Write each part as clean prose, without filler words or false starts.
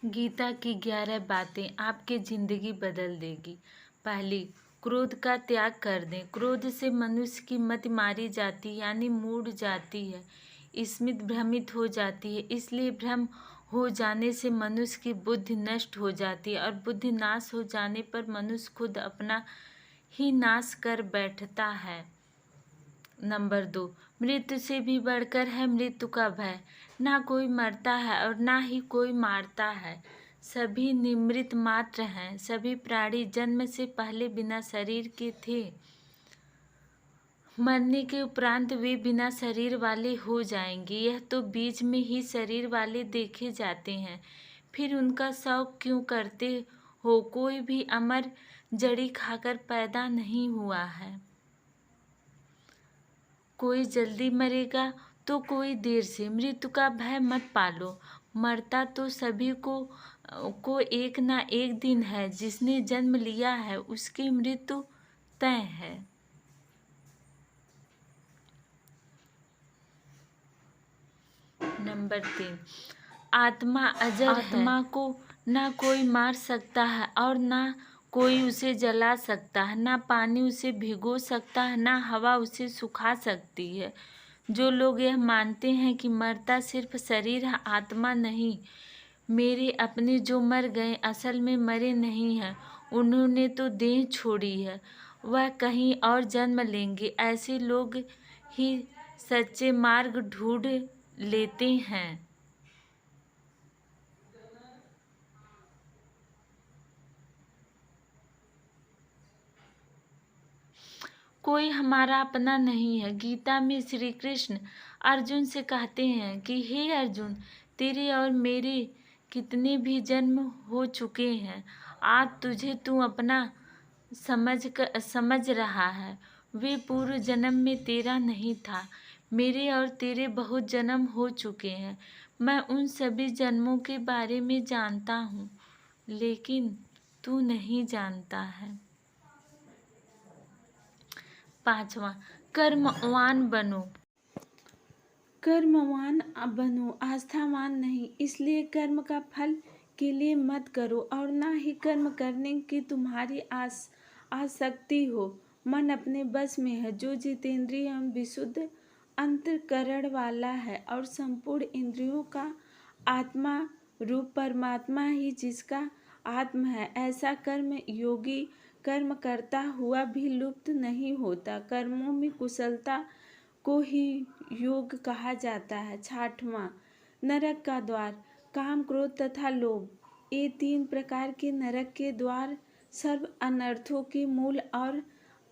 गीता की 11 बातें आपकी जिंदगी बदल देगी। पहली, क्रोध का त्याग कर दें। क्रोध से मनुष्य की मति मारी जाती यानी मूड जाती है, स्मित भ्रमित हो जाती है। इसलिए भ्रम हो जाने से मनुष्य की बुद्धि नष्ट हो जाती है और बुद्धि नाश हो जाने पर मनुष्य खुद अपना ही नाश कर बैठता है। नंबर 2, मृत्यु से भी बढ़कर है मृत्यु का भय। ना कोई मरता है और ना ही कोई मारता है, सभी निमृत मात्र हैं। सभी प्राणी जन्म से पहले बिना शरीर के थे, मरने के उपरांत वे बिना शरीर वाले हो जाएंगे। यह तो बीच में ही शरीर वाले देखे जाते हैं, फिर उनका शौक क्यों करते हो? कोई भी अमर जड़ी खाकर पैदा नहीं हुआ है। कोई जल्दी मरेगा तो कोई देर से। मृत्यु का भय मत पालो, मरता तो सभी को एक ना एक दिन है। जिसने जन्म लिया है उसकी मृत्यु तय है। नंबर 3, आत्मा अजर है। आत्मा को ना कोई मार सकता है और ना कोई उसे जला सकता है, ना पानी उसे भिगो सकता है, ना हवा उसे सुखा सकती है। जो लोग यह मानते हैं कि मरता सिर्फ शरीर है, आत्मा नहीं, मेरे अपने जो मर गए असल में मरे नहीं हैं, उन्होंने तो देह छोड़ी है, वह कहीं और जन्म लेंगे। ऐसे लोग ही सच्चे मार्ग ढूंढ लेते हैं। कोई हमारा अपना नहीं है। गीता में श्री कृष्ण अर्जुन से कहते हैं कि हे अर्जुन, तेरे और मेरे कितने भी जन्म हो चुके हैं, आज तुझे तू अपना समझ रहा है, वे पूर्व जन्म में तेरा नहीं था। मेरे और तेरे बहुत जन्म हो चुके हैं, मैं उन सभी जन्मों के बारे में जानता हूँ, लेकिन तू नहीं जानता है। 5वां, कर्मवान बनो। कर्मवान बनो, आस्थावान नहीं। इसलिए कर्म का फल के लिए मत करो और ना ही कर्म करने की तुम्हारी आसक्ति हो। मन अपने बस में है, जो जितेंद्रिय एवं विशुद्ध अंतःकरण वाला है और संपूर्ण इंद्रियों का आत्मा रूप परमात्मा ही जिसका आत्मा है, ऐसा कर्म योगी कर्म करता हुआ भी लुप्त नहीं होता। कर्मों में कुशलता को ही योग कहा जाता है। 6वां, नरक का द्वार। काम, क्रोध तथा लोभ, ये 3 प्रकार के नरक के द्वार सर्व अनर्थों के मूल और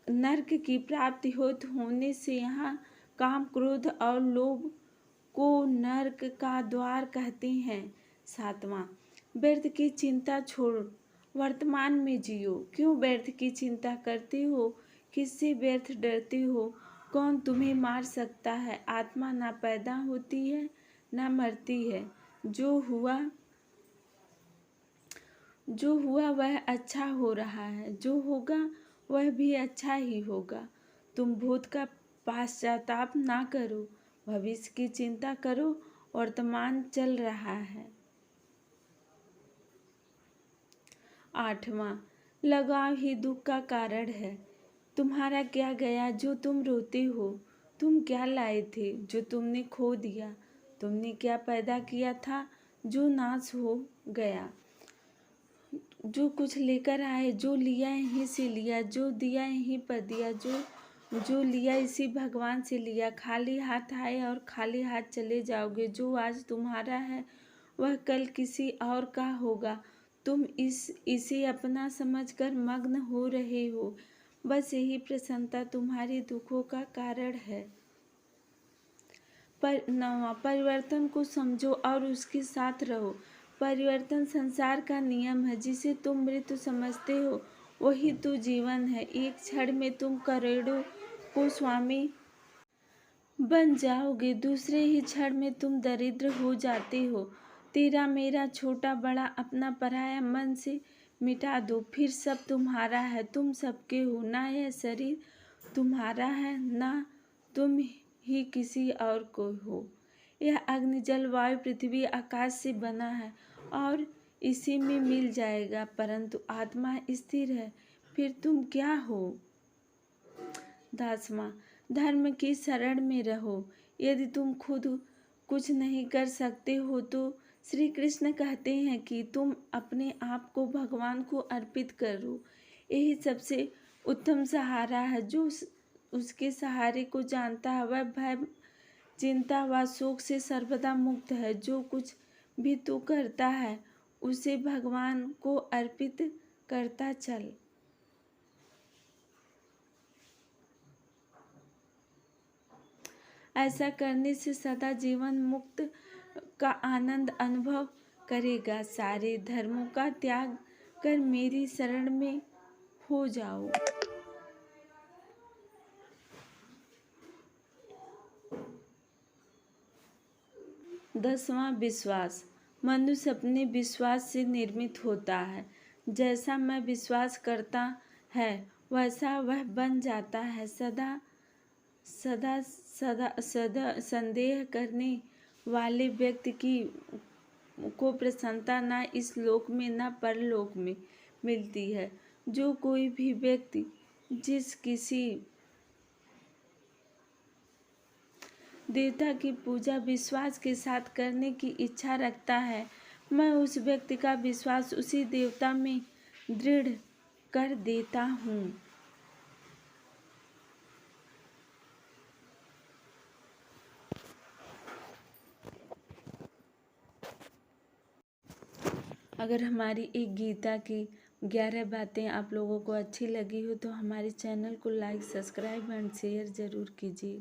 नरक की प्राप्ति होने से यहाँ काम, क्रोध और लोभ को नरक का द्वार कहते हैं। 7वां, व्यर्थ की चिंता छोड़ वर्तमान में जियो। क्यों व्यर्थ की चिंता करते हो? किससे व्यर्थ डरते हो? कौन तुम्हें मार सकता है? आत्मा ना पैदा होती है ना मरती है। जो हुआ वह अच्छा हो रहा है, जो होगा वह भी अच्छा ही होगा। तुम भूत का पश्चाताप ना करो, भविष्य की चिंता करो, वर्तमान चल रहा है। 8वां, लगाव ही दुख का कारण है। तुम्हारा क्या गया जो तुम रोते हो? तुम क्या लाए थे जो तुमने खो दिया? तुमने क्या पैदा किया था जो नाश हो गया? जो कुछ लेकर आए, जो लिया यहीं से लिया, जो दिया यहीं पर दिया, जो लिया इसी भगवान से लिया। खाली हाथ आए और खाली हाथ चले जाओगे। जो आज तुम्हारा है वह कल किसी और का होगा। तुम इसे अपना समझकर मग्न हो रहे हो। बस यही प्रसन्नता तुम्हारे दुखों का कारण है। 9वां, परिवर्तन को समझो और उसके साथ रहो। परिवर्तन संसार का नियम है। जिसे तुम मृत्यु समझते हो वही तो जीवन है। एक क्षण में तुम करोड़ों को स्वामी बन जाओगे, दूसरे ही क्षण में तुम दरिद्र हो जाते हो। तेरा मेरा छोटा बड़ा अपना पराया मन से मिटा दो, फिर सब तुम्हारा है, तुम सबके हो। ना यह शरीर तुम्हारा है, ना तुम ही किसी और को हो। यह अग्नि जल वायु पृथ्वी आकाश से बना है और इसी में मिल जाएगा, परंतु आत्मा स्थिर है, फिर तुम क्या हो? 10वां, धर्म की शरण में रहो। यदि तुम खुद कुछ नहीं कर सकते हो तो श्री कृष्ण कहते हैं कि तुम अपने आप को भगवान को अर्पित करो। यही सबसे उत्तम सहारा है। जो उसके सहारे को जानता है वह भय, चिंता व शोक से सर्वदा मुक्त है। जो कुछ भी तू करता है उसे भगवान को अर्पित करता चल। ऐसा करने से सदा जीवन मुक्त का आनंद अनुभव करेगा। सारे धर्मों का त्याग कर मेरी शरण में हो जाओ। 10वां, विश्वास। मनुष्य अपने विश्वास से निर्मित होता है। जैसा मैं विश्वास करता है वैसा वह बन जाता है। सदा सदा सदा सदा संदेह करने वाले व्यक्ति को प्रसन्नता न इस लोक में न परलोक में मिलती है। जो कोई भी व्यक्ति जिस किसी देवता की पूजा विश्वास के साथ करने की इच्छा रखता है, मैं उस व्यक्ति का विश्वास उसी देवता में दृढ़ कर देता हूँ। अगर हमारी एक गीता की 11 बातें आप लोगों को अच्छी लगी हो तो हमारे चैनल को लाइक, सब्सक्राइब एंड शेयर ज़रूर कीजिए।